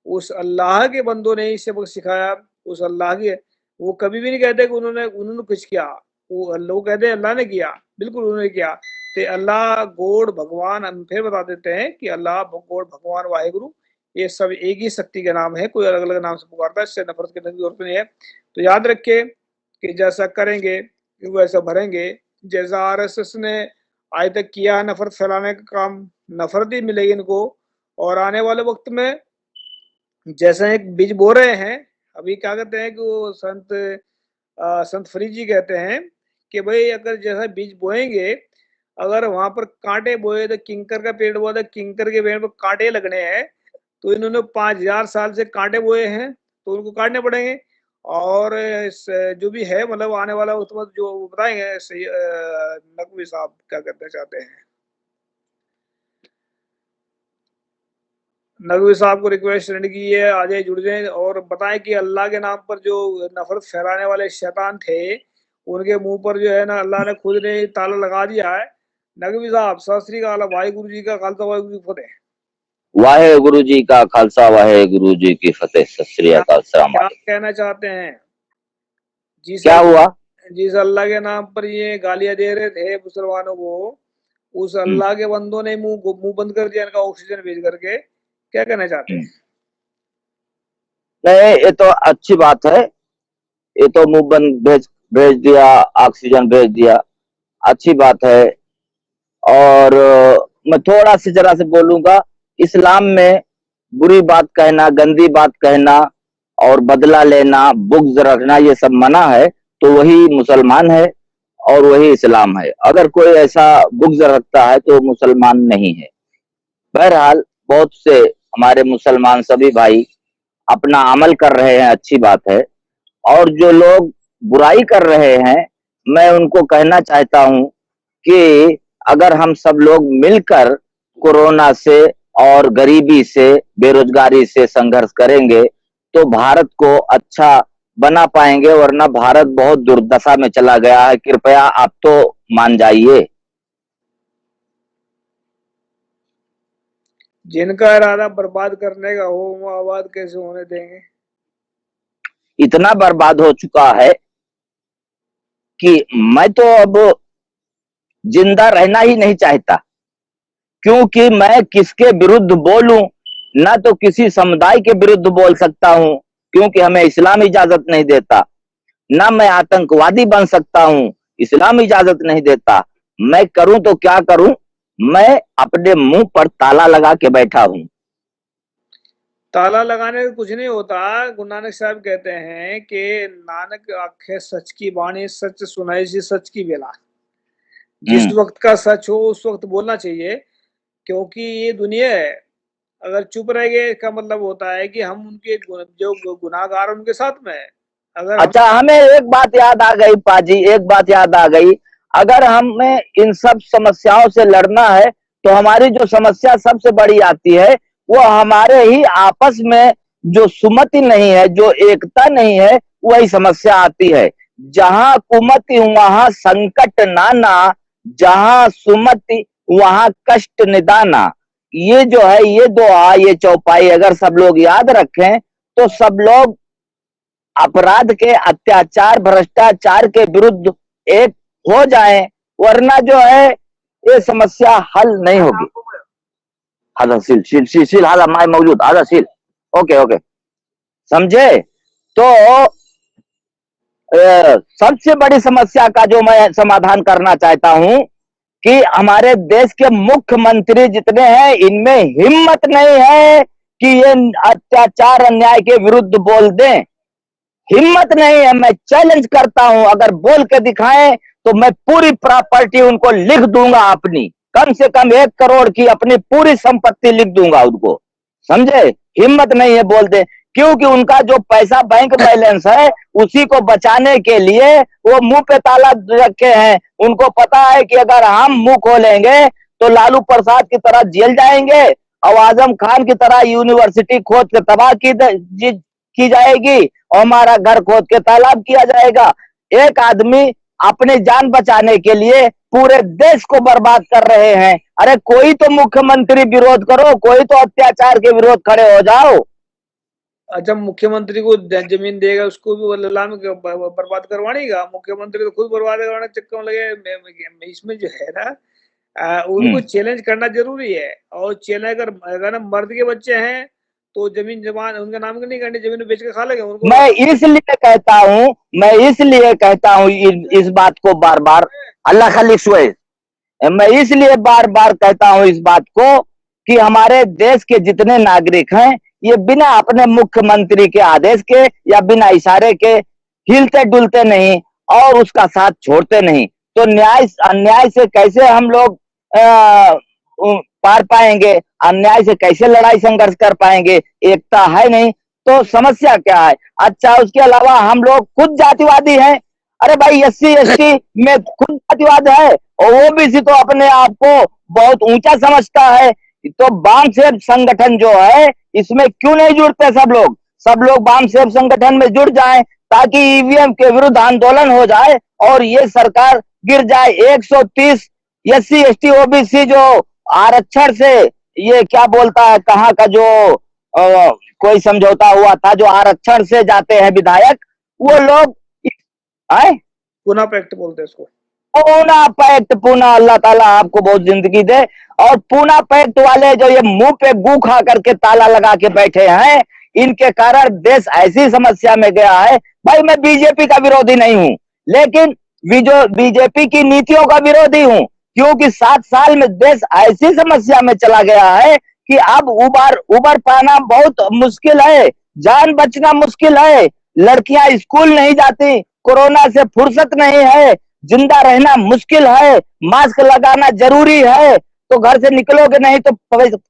उस अल्लाह के बंदों ने ही सबक सिखाया। उस अल्लाह के, वो कभी भी नहीं कहते कि उन्होंने उन्होंने कुछ किया, वो लोग कहते हैं अल्लाह ने किया। बिल्कुल उन्होंने किया। तो अल्लाह गॉड भगवान, हम फिर बता देते हैं कि अल्लाह गॉड भगवान वाहिगुरु, ये सब एक ही शक्ति के नाम है, कोई अलग अलग नाम से पुकारता है, इससे नफरत करने की जरूरत नहीं है। तो याद रखे कि जैसा करेंगे वैसा भरेंगे। जैसा आरएसएस ने आज तक किया है नफरत फैलाने का काम, नफरत ही मिलेगी इनको। और आने वाले वक्त में जैसा एक बीज बो रहे हैं, अभी क्या कहते हैं कि वो संत फरीद जी कहते हैं कि भाई अगर जैसा बीज बोएंगे, अगर वहां पर कांटे बोए तो किंकर का पेड़ बोआ तो किंकर के पेड़ पर कांटे लगने हैं। तो इन्होंने 5000 साल से कांटे बोए हैं, तो उनको काटने पड़ेंगे। और जो भी है मतलब आने वाला उस वक्त जो बताएंगे नकवी साहब क्या करना चाहते हैं। नकवी साहब को रिक्वेस्ट रहने की है, आ जाए, जुड़ जाए और बताएं कि अल्लाह के नाम पर जो नफरत फैलाने वाले शैतान थे, उनके मुंह पर जो है ना अल्लाह ने खुद ने ताला लगा दिया है। नकवी साहब सत श्री अकाल, वाहिगुरु जी का खालसा, वाहिगुरु जी की फतेह। वाहेगुरु जी का खालसा, वाहेगुरु जी की फतेह। सत श्री अकाल, सलाम क्या अलैकुम। कहना चाहते हैं? जिस क्या हुआ? जिस अल्लाह के नाम पर ये गालियां दे रहे थे मुसलमानों को, उस अल्लाह के बंदों ने मुंह बंद कर दिया इनका ऑक्सीजन भेज करके। क्या कहना चाहते हैं? नहीं, ये तो अच्छी बात है। ये तो मुंह बंद भेज भेज दिया, ऑक्सीजन भेज दिया, अच्छी बात है। और मैं थोड़ा सी जरा से बोलूंगा, इस्लाम में बुरी बात कहना, गंदी बात कहना और बदला लेना, बुग़्ज़ रखना, ये सब मना है। तो वही मुसलमान है और वही इस्लाम है। अगर कोई ऐसा बुग़्ज़ रखता है तो मुसलमान नहीं है। बहरहाल बहुत से हमारे मुसलमान सभी भाई अपना अमल कर रहे हैं, अच्छी बात है। और जो लोग बुराई कर रहे हैं, मैं उनको कहना चाहता हूं कि अगर हम सब लोग मिलकर कोरोना से और गरीबी से, बेरोजगारी से संघर्ष करेंगे तो भारत को अच्छा बना पाएंगे, वरना भारत बहुत दुर्दशा में चला गया है। कृपया आप तो मान जाइए। जिनका इरादा बर्बाद करने का हो वो आबाद कैसे होने देंगे। इतना बर्बाद हो चुका है कि मैं तो अब जिंदा रहना ही नहीं चाहता, क्योंकि मैं किसके विरुद्ध बोलूं। ना तो किसी समुदाय के विरुद्ध बोल सकता हूं, क्योंकि हमें इस्लाम इजाजत नहीं देता। ना मैं आतंकवादी बन सकता हूं, इस्लाम इजाजत नहीं देता। मैं करूं तो क्या करूं, मैं अपने मुंह पर ताला लगा के बैठा हूं। ताला लगाने से कुछ नहीं होता। गुरु नानक साहब कहते हैं कि नानक आखे सच की वाणी, सच सुनाई सी सच की बेला। जिस वक्त का सच हो उस वक्त बोलना चाहिए, क्योंकि ये दुनिया है। अगर चुप रह गए इसका मतलब होता है कि हम उनके जो गुनाहगार उनके साथ में है। अगर हम अच्छा, हमें एक बात याद आ गई पाजी, एक बात याद आ गई। अगर हमें इन सब समस्याओं से लड़ना है तो हमारी जो समस्या सबसे बड़ी आती है वो हमारे ही आपस में जो सुमति नहीं है, जो एकता नहीं है, वही समस्या आती है। जहां कुमति वहां संकट नाना, जहां सुमति वहां कष्ट निदाना। ये जो है, ये दोहा, ये चौपाई अगर सब लोग याद रखें तो सब लोग अपराध के, अत्याचार, भ्रष्टाचार के विरुद्ध एक हो जाएं, वरना जो है ये समस्या हल नहीं होगी। हाजा सील सील सील सील, हाजा माय मौजूद, हाजा सील। ओके ओके, समझे? तो सबसे बड़ी समस्या का जो मैं समाधान करना चाहता हूं कि हमारे देश के मुख्यमंत्री जितने हैं, इनमें हिम्मत नहीं है कि ये अत्याचार अन्याय के विरुद्ध बोल दें। हिम्मत नहीं है। मैं चैलेंज करता हूं, अगर बोल के दिखाएं तो मैं पूरी प्रॉपर्टी उनको लिख दूंगा अपनी, कम से कम 1 करोड़ की अपनी पूरी संपत्ति लिख दूंगा उनको। समझे? हिम्मत नहीं है बोल दे, क्योंकि उनका जो पैसा बैंक बैलेंस है उसी को बचाने के लिए वो मुंह पे ताला रखे हैं। उनको पता है कि अगर हम मुंह खोलेंगे तो लालू प्रसाद की तरह जेल जाएंगे और आजम खान की तरह यूनिवर्सिटी खोद के तबाह की जाएगी और हमारा घर खोद के तालाब किया जाएगा। एक आदमी अपनी जान बचाने के लिए पूरे देश को बर्बाद कर रहे हैं। अरे कोई तो मुख्यमंत्री विरोध करो, कोई तो अत्याचार के विरोध खड़े हो जाओ। जब मुख्यमंत्री को जमीन देगा उसको भी वो ललाम बर्बाद करवानी का। मुख्यमंत्री तो खुद बर्बाद करवाने चक्कर में लगे। इसमें जो है ना, उनको चैलेंज करना जरूरी है। और चैलेंज अगर मर्द के बच्चे हैं तो जमीन जमान उनका नाम नहीं करनी, जमीन बेच के खा लेंगे उनको। मैं इसलिए कहता हूं इस बात को बार बार, अल्लाह खालिक सुए, मैं इसलिए बार बार कहता हूं इस बात को कि हमारे देश के जितने नागरिक हैं ये बिना अपने मुख्यमंत्री के आदेश के या बिना इशारे के हिलते डुलते नहीं और उसका साथ छोड़ते नहीं। तो न्याय अन्याय से कैसे हम लोग पार पाएंगे, अन्याय से कैसे लड़ाई संघर्ष कर पाएंगे? एकता है नहीं तो समस्या क्या है? अच्छा, उसके अलावा हम लोग खुद जातिवादी हैं। अरे भाई, SC ST में खुद जातिवाद है और OBC तो अपने आप को बहुत ऊंचा समझता है। तो वाम सेव संगठन जो है इसमें क्यों नहीं जुड़ते सब लोग? सब लोग वाम सेव संगठन में जुड़ जाएं ताकि EVM के विरुद्ध आंदोलन हो जाए और ये सरकार गिर जाए। 130 SC ST OBC जो आरक्षण से, ये क्या बोलता है, कहाँ का जो कोई समझौता हुआ था, जो आरक्षण से जाते हैं विधायक, वो लोग पूना पैक्ट बोलते हैं इसको। पूना पैक्ट, पूना, अल्लाह ताला आपको बहुत जिंदगी दे। और पूना पैक्ट वाले जो ये मुंह पे गू खा करके ताला लगा के बैठे हैं, इनके कारण देश ऐसी समस्या में गया है। भाई, मैं बीजेपी का विरोधी नहीं हूं, लेकिन बीजेपी की नीतियों का विरोधी हूं, क्योंकि 7 साल में देश ऐसी समस्या में चला गया है कि अब उबर पाना बहुत मुश्किल है, जान बचना मुश्किल है। लड़कियां स्कूल नहीं जाती, कोरोना से फुर्सत नहीं है, जिंदा रहना मुश्किल है, मास्क लगाना जरूरी है। तो घर से निकलोगे नहीं तो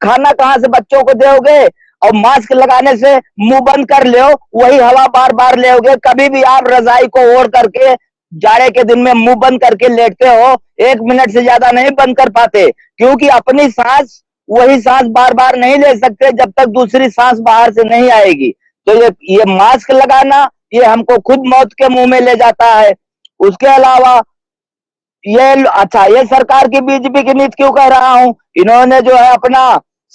खाना कहां से बच्चों को दोगे? और मास्क लगाने से मुंह बंद कर लो, वही हवा बार बार लोगे। कभी भी आप रजाई को ओढ़ करके जाड़े के दिन में मुंह बंद करके लेटते हो, 1 मिनट से ज्यादा नहीं बंद कर पाते, क्योंकि अपनी सांस, वही सांस बार बार नहीं ले सकते जब तक दूसरी सांस बाहर से नहीं आएगी। तो ये मास्क लगाना ये हमको खुद मौत के मुंह में ले जाता है। उसके अलावा अच्छा, ये सरकार की बीजेपी की नीति क्यों कह रहा हूं, इन्होंने जो है अपना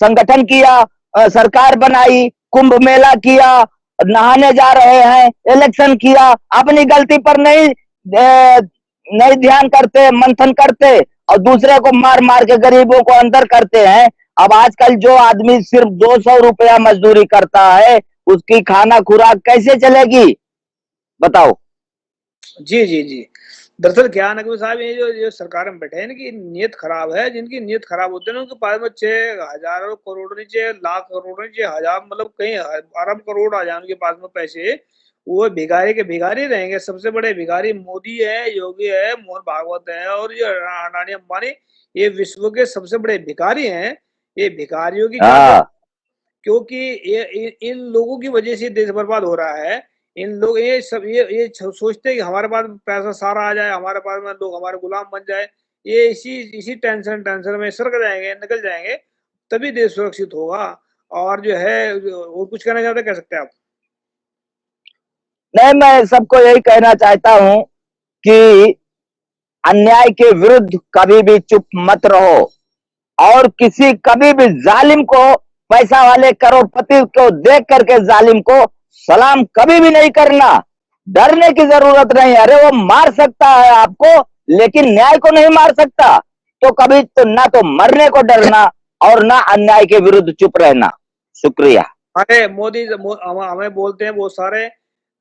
संगठन किया, सरकार बनाई, कुंभ मेला किया, नहाने जा रहे हैं, इलेक्शन किया, अपनी गलती पर नहीं ध्यान करते, मंथन करते और दूसरे को मार मार के गरीबों को अंदर करते हैं। अब आजकल जो आदमी सिर्फ 200 रुपया मजदूरी करता है, उसकी खाना खुराक कैसे चलेगी, बताओ। जी जी जी। दरअसल क्या है नकवी साहब, ये जो सरकार में बैठे हैं, इनकी नीयत खराब है। जिनकी नीयत खराब होती है ना, उनके पास में 6,000 करोड़ नहीं, 6 लाख करोड़ नहीं, 6,000 मतलब कहीं अरब करोड़ आ जाए उनके पास में पैसे, वो भिखारी के भिखारी रहेंगे। सबसे बड़े भिखारी मोदी है, योगी है, मोहन भागवत है और ये अडानी अंबानी, ये विश्व के सबसे बड़े भिखारी हैं। ये भिखारियों की क्या, हाँ क्योंकि इन लोगों की वजह से देश बर्बाद हो रहा है। इन लोग ये सोचते हैं कि हमारे पास पैसा सारा आ जाए, हमारे पास में लोग हमारे गुलाम बन जाए। ये इसी टेंशन में सरक जाएंगे, निकल जाएंगे, तभी देश सुरक्षित होगा। और जो है, वो कुछ कहना चाहते, कह सकते हैं आप। नहीं, मैं सबको यही कहना चाहता हूं कि अन्याय के विरुद्ध कभी भी चुप मत रहो और कभी भी जालिम को, पैसा वाले करोड़पति को देख करके जालिम को सलाम कभी भी नहीं करना। डरने की जरूरत नहीं, अरे वो मार सकता है आपको लेकिन न्याय को नहीं मार सकता। तो कभी तो ना तो मरने को डरना और ना अन्याय के विरुद्ध चुप रहना। शुक्रिया। अरे मोदी हमें बोलते हैं बहुत सारे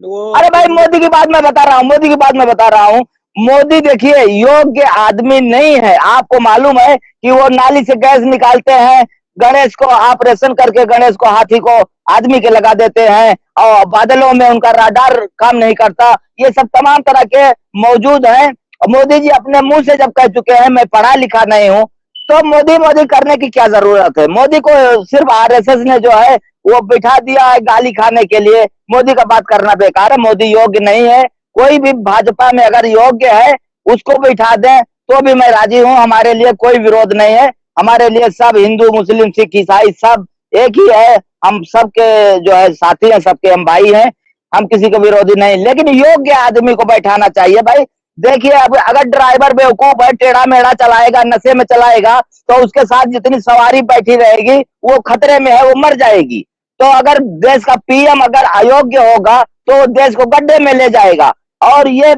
वो। अरे भाई, मोदी की बात मैं बता रहा हूं, मोदी की बात मैं बता रहा हूं। मोदी देखिए योग्य आदमी नहीं है। आपको मालूम है कि वो नाली से गैस निकालते हैं, गणेश को ऑपरेशन करके गणेश को, हाथी को आदमी के लगा देते हैं और बादलों में उनका राडार काम नहीं करता। ये सब तमाम तरह के मौजूद हैं। मोदी जी अपने मुंह से जब कह चुके हैं मैं पढ़ा लिखा नहीं हूं, तो मोदी मोदी करने की क्या जरूरत है। मोदी को सिर्फ आरएसएस ने जो है वो बिठा दिया है गाली खाने के लिए। मोदी का बात करना बेकार है, मोदी योग्य नहीं है। कोई भी भाजपा में अगर योग्य है उसको बिठा दें तो भी मैं राजी हूं, हमारे लिए कोई विरोध नहीं है। हमारे लिए सब हिंदू मुस्लिम सिख ईसाई सब एक ही है, हम सबके जो है साथी हैं, सबके हम भाई हैं, हम किसी के विरोधी नहीं। लेकिन योग्य आदमी को बैठाना चाहिए भाई। देखिए, अब अगर ड्राइवर बेवकूफ है, टेढ़ा मेढ़ा चलाएगा, नशे में चलाएगा, तो उसके साथ जितनी सवारी बैठी रहेगी वो खतरे में है, वो मर जाएगी। तो अगर देश का पीएम अगर अयोग्य होगा तो देश को गड्ढे में ले जाएगा। और ये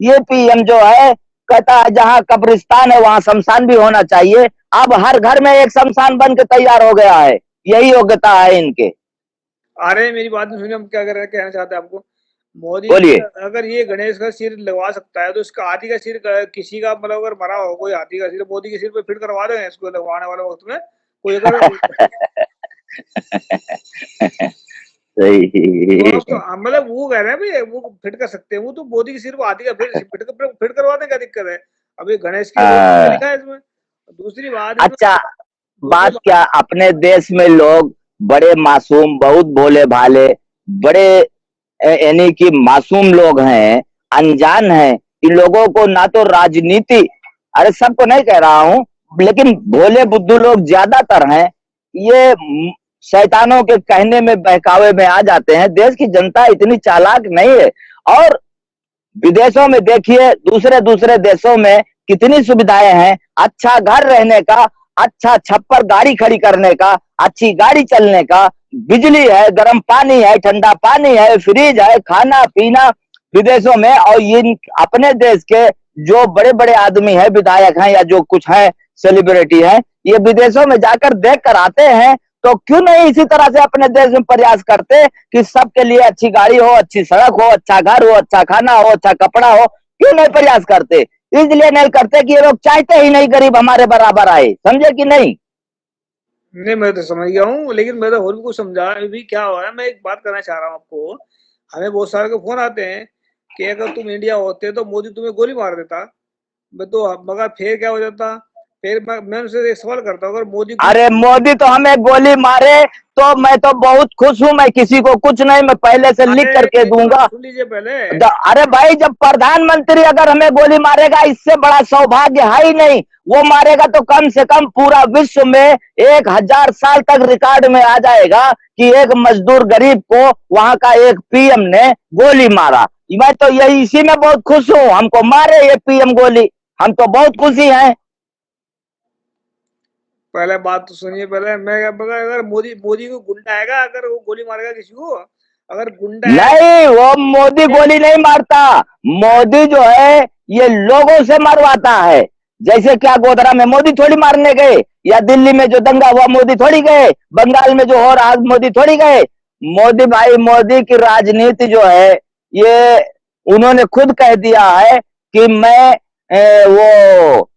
पीएम जो है कहता है जहां कब्रिस्तान है वहां शमशान भी होना चाहिए। अब हर घर में एक शमशान बन के तैयार हो गया है। यही योग्यता है इनके। अरे मेरी बात नहीं सुनिए, हम क्या कहना चाहते हैं आपको। मोदी जी बोलिए। अगर ये गणेश का सिर लगवा सकता है, तो इसका हाथी का सिर किसी का मतलब अगर मरा हो कोई हाथी का सिर, मोदी के सिर पे फिट करवा देंगे इसको लगवाने वाले वक्त में। कोई अगर तो सही। अब तो मतलब वो कह रहे हैं भाई वो फिट कर सकते हैं, वो तो मोदी के सिर को हाथी का फिट करवा दें, क्या दिक्कत है। अभी गणेश की रोज क्या लिखा है इसमें। दूसरी बात इसमें, अच्छा, दूसरी बात बात, क्या, अपने देश में लोग बड़े मासूम, बहुत भोले भाले, बड़े यानी कि मासूम लोग हैं, अनजान हैं। इन लोगों को ना तो राजनीति, अरे सबको नहीं कह रहा हूं, लेकिन भोले बुद्धू लोग ज्यादातर हैं, ये शैतानों के कहने में बहकावे में आ जाते हैं। देश की जनता इतनी चालाक नहीं है। और विदेशों में देखिए, दूसरे दूसरे देशों में कितनी सुविधाएं हैं। अच्छा घर रहने का, अच्छा छप्पर गाड़ी खड़ी करने का, अच्छी गाड़ी चलने का, बिजली है, गर्म पानी है, ठंडा पानी है, फ्रिज है, खाना पीना विदेशों में। और ये अपने देश के जो बड़े बड़े आदमी हैं, विधायक हैं या जो कुछ है, सेलिब्रिटी हैं, ये विदेशों में जाकर देख कर आते हैं। तो क्यों नहीं इसी तरह से अपने देश में प्रयास करते कि सबके लिए अच्छी गाड़ी हो, अच्छी सड़क हो, अच्छा घर हो, अच्छा खाना हो, अच्छा कपड़ा हो। क्यों नहीं प्रयास करते? इसलिए नहीं करते कि ये लोग चाहते ही नहीं गरीब हमारे बराबर आए। समझे कि नहीं? नहीं मैं तो समझ गया हूँ, लेकिन मैं तो और भी कुछ समझा भी क्या हो रहा है। मैं एक बात करना चाह रहा हूँ आपको। हमें बहुत सारे के फोन आते हैं कि अगर तुम इंडिया होते तो मोदी तुम्हें गोली मार देता। मैं तो मगर फिर क्या हो जाता, फिर मैं उनसे एक सवाल करता हूँ, अगर मोदी को अरे मोदी तो हमें गोली मारे तो मैं तो बहुत खुश हूं, मैं किसी को कुछ नहीं, मैं पहले से लिख अरे करके मेरी बात दूंगा। सुन लीजिए पहले। अरे भाई, जब प्रधानमंत्री अगर हमें गोली मारेगा, इससे बड़ा सौभाग्य है ही नहीं। वो मारेगा तो कम से कम पूरा विश्व में 1000 साल तक रिकॉर्ड में आ जाएगा कि एक मजदूर गरीब को वहां का एक पीएम ने गोली मारा। मैं तो यही इसी में बहुत खुश हूं, हमको मारे ये पीएम गोली, हम तो बहुत खुशी हैं। पहले बात तो सुनिए पहले। अगर मोदी मोदी को गुंडा आएगा, अगर वो गोली मारेगा किसी को, अगर गुंडा आएगा। नहीं, वो मोदी गोली नहीं मारता। मोदी जो है ये लोगों से मरवाता है। जैसे क्या गोधरा में मोदी थोड़ी मारने गए, या दिल्ली में जो दंगा हुआ मोदी थोड़ी गए, बंगाल में जो हो रहा मोदी थोड़ी गए। मोदी भाई, मोदी की राजनीति जो है ये उन्होंने खुद कह दिया है कि मैं वो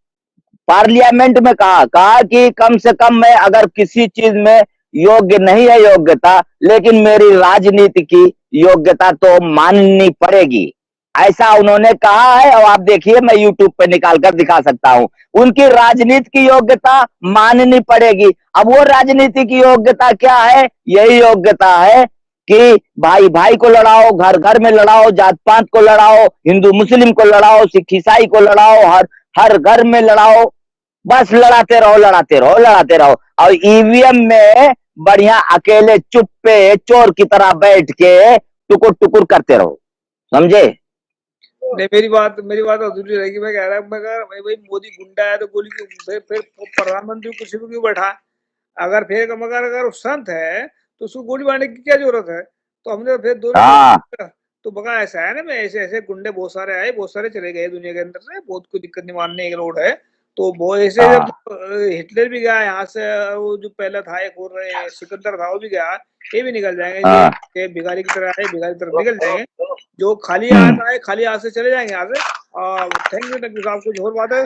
पार्लियामेंट में कहा कि कम से कम मैं अगर किसी चीज में योग्य नहीं है योग्यता, लेकिन मेरी राजनीति की योग्यता तो माननी पड़ेगी, ऐसा उन्होंने कहा है। और आप देखिए, मैं यूट्यूब पे निकाल कर दिखा सकता हूं, उनकी राजनीति की योग्यता माननी पड़ेगी। अब वो राजनीति की योग्यता क्या है? यही योग्यता है कि भाई भाई को लड़ाओ, घर घर में लड़ाओ, जात पात को लड़ाओ, हिंदू मुस्लिम को लड़ाओ, सिख ईसाई को लड़ाओ, हर घर में लड़ाओ, बस लड़ाते रहो लड़ाते रहो लड़ाते रहो। और ईवीएम में बढ़िया अकेले चुप्पे चोर की तरह बैठ के टुकुर टुकुर करते रहो, समझे? नहीं, मेरी बात अधूरी रहेगी। मैं कह रहा हूँ, मगर भाई मोदी गुंडा है तो गोली क्यों, फिर प्रधानमंत्री कुर्सी पर क्यों बैठा? अगर फिर मगर अगर वो संत है तो उसको गोली मारने की क्या जरूरत है? तो हमने फिर दोनों हाँ तो बगा ऐसा है ना, मैं ऐसे ऐसे गुंडे बहुत सारे आए, बहुत सारे चले गए दुनिया के अंदर से, बहुत कोई दिक्कत नहीं, मानने की लोड है। तो वो ऐसे जब हाँ हिटलर भी गया यहाँ से, वो जो पहला था एक और सिकंदर था वो भी गया, ये भी निकल जाएंगे। हाँ। ये भिखारी की तरह आए, भिखारी की तरफ निकल जाएंगे। जो खाली हम्म। हाथ आए खाली हाथ से चले जाएंगे यहाँ से। थैंक यू साहब। कुछ और बात है?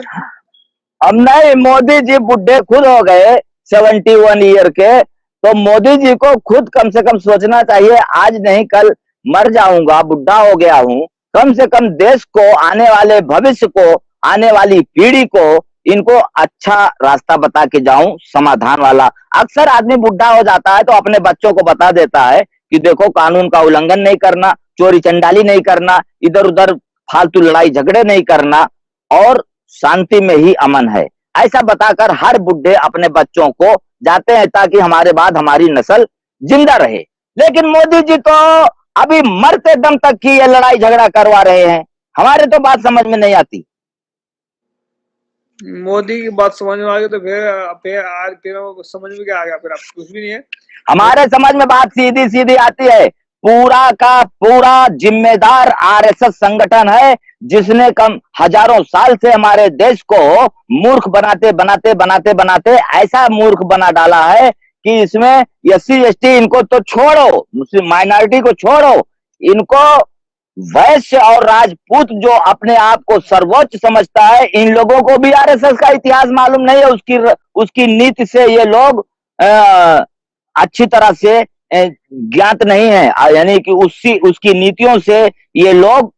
अब नहीं, मोदी जी बुढ़े खुद हो गए 71 ईयर के, तो मोदी जी को खुद कम से कम सोचना चाहिए, आज नहीं कल मर जाऊंगा, बुढ़ा हो गया हूं, कम से कम देश को, आने वाले भविष्य को, आने वाली पीढ़ी को इनको अच्छा रास्ता बता के जाऊं, समाधान वाला। अक्सर आदमी बुढ़ा हो जाता है तो अपने बच्चों को बता देता है कि देखो, कानून का उल्लंघन नहीं करना, चोरी चंडाली नहीं करना, इधर उधर फालतू लड़ाई झगड़े नहीं करना, और शांति में ही अमन है, ऐसा बताकर हर बुढ़े अपने बच्चों को जाते हैं ताकि हमारे बाद हमारी नस्ल जिंदा रहे। लेकिन मोदी जी तो अभी मरते दम तक की ये लड़ाई झगड़ा करवा रहे हैं, हमारे तो बात समझ में नहीं आती। मोदी की बात समझ में आ गई तो फिर आज फिर समझ में क्या आ गया? फिर आप कुछ भी नहीं है। हमारे समझ में बात सीधी सीधी आती है, पूरा का पूरा जिम्मेदार आरएसएस संगठन है, जिसने कम हजारों साल से हमारे देश को मूर्ख बनाते बनाते बनाते बनाते ऐसा मूर्ख बना डाला है कि इसमें एससी एसटी इनको तो छोड़ो, मुस्लिम माइनॉरिटी को छोड़ो, इनको वैश्य और राजपूत जो अपने आप को सर्वोच्च समझता है, इन लोगों को भी आरएसएस का इतिहास मालूम नहीं है। उसकी नीति से ये लोग अच्छी तरह से ज्ञात नहीं है, यानी कि उसकी नीतियों से ये लोग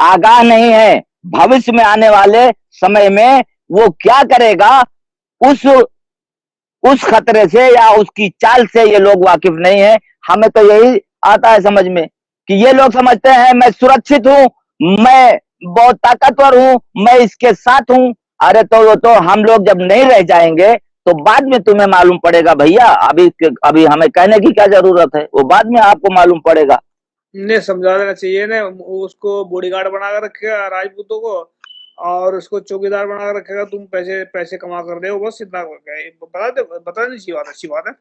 आगाह नहीं है। भविष्य में आने वाले समय में वो क्या करेगा, उस खतरे से या उसकी चाल से ये लोग वाकिफ नहीं है। हमें तो यही आता है समझ में कि ये लोग समझते हैं मैं सुरक्षित हूं, मैं बहुत ताकतवर हूं, मैं इसके साथ हूं। अरे तो हम लोग जब नहीं रह जाएंगे तो बाद में तुम्हें मालूम पड़ेगा भैया, अभी हमें कहने की क्या जरूरत है, वो बाद में आपको मालूम पड़ेगा। ने समझा देना चाहिए ना, उसको बॉडीगार्ड बनाकर रखेगा राजपूतों को, और उसको चौकीदार बनाकर रखेगा, तुम पैसे पैसे कमा कर दे, बस इतना बता नहीं चाहिए, बात अच्छी बात है।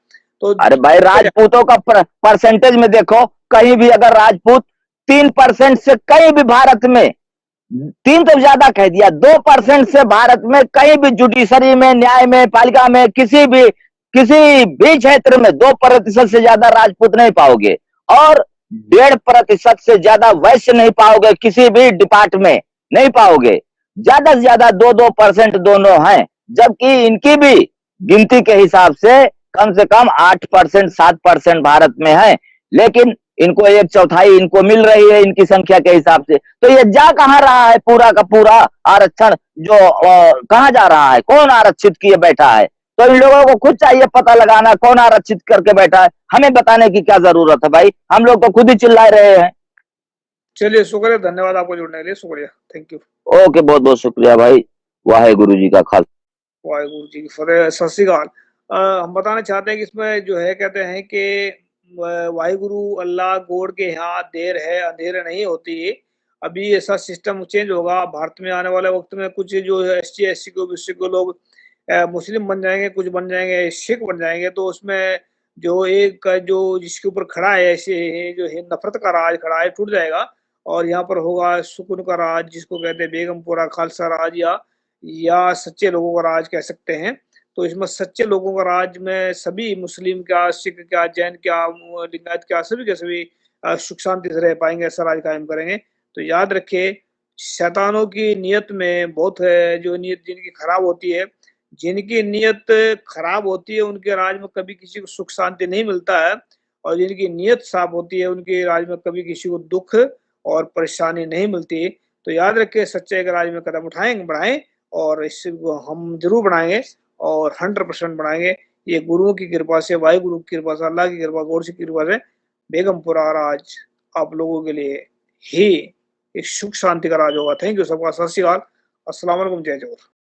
तो अरे भाई, राजपूतों का परसेंटेज में देखो, कहीं भी अगर राजपूत 3% से कहीं भी भारत में, 3 तो ज्यादा कह दिया, 2% से भारत में कहीं भी जुडिशरी में, न्याय में, पालिका में, किसी भी क्षेत्र में 2% से ज्यादा राजपूत नहीं पाओगे, और 1.5% से ज्यादा वैश्य नहीं पाओगे, किसी भी डिपार्टमेंट नहीं पाओगे। ज्यादा से ज्यादा 2-2% दोनों हैं, जबकि इनकी भी गिनती के हिसाब से कम 8% 7% भारत में है। लेकिन इनको 1/4 इनको मिल रही है इनकी संख्या के हिसाब से, तो ये जा कहाँ रहा है पूरा का पूरा आरक्षण जो कहाँ जा रहा है, कौन आरक्षित किए बैठा है? तो इन लोगों को खुद चाहिए पता लगाना कौन आरक्षित करके बैठा है, हमें बताने की क्या जरूरत है भाई, हम लोग तो खुद ही चिल्ला रहे हैं। चलिए शुक्रिया, धन्यवाद आपको जुड़ने के लिए, शुक्रिया, थैंक यू। ओके, बहुत बहुत शुक्रिया भाई, वाहेगुरु जी का खालसा। वाहेगुरु जी की फतेह, सत श्री अकाल। हम बताना चाहते हैं कि इसमें जो है कहते हैं कि वाहिगुरु अल्लाह गॉड के यहाँ देर है अंधेर नहीं होती। अभी ऐसा सिस्टम चेंज होगा भारत में आने वाले वक्त में, कुछ जो एसटी एससी को लोग मुस्लिम बन जाएंगे, कुछ बन जाएंगे सिख बन जाएंगे, तो उसमें जो एक जो जिसके ऊपर खड़ा है ऐसे जो है नफरत का राज खड़ा है टूट जाएगा, और यहाँ पर होगा सुकून का राज, जिसको कहते हैं बेगमपुरा खालसा राज, या सच्चे लोगों का राज कह सकते हैं। तो इसमें सच्चे लोगों का राज में सभी मुस्लिम क्या, सिख क्या, जैन क्या, लिंगायत क्या, सभी के सभी सुख शांति से रह पाएंगे, ऐसा राज कायम करेंगे। तो याद रखिए, शैतानों की नीयत में बहुत है, जो नीयत जिनकी खराब होती है, जिनकी नीयत खराब होती है उनके राज में कभी किसी को सुख शांति नहीं मिलता है, और जिनकी नीयत साफ होती है उनके राज में कभी किसी को दुख और परेशानी नहीं मिलती। तो याद रखिए, सच्चाई के राज में कदम उठाएंगे, बढ़ाएं, और इससे हम जरूर बढ़ाएंगे और 100% बढ़ाएंगे। ये गुरुओं की कृपा से, वाहिगुरु की कृपा से, अल्लाह की कृपा, गौर की कृपा से बेगमपुरा राज आप लोगों के लिए ही एक सुख शांति का राज होगा। थैंक यू सबका, सत श्री अकाल, अस्सलाम वालेकुम, जय जोहर।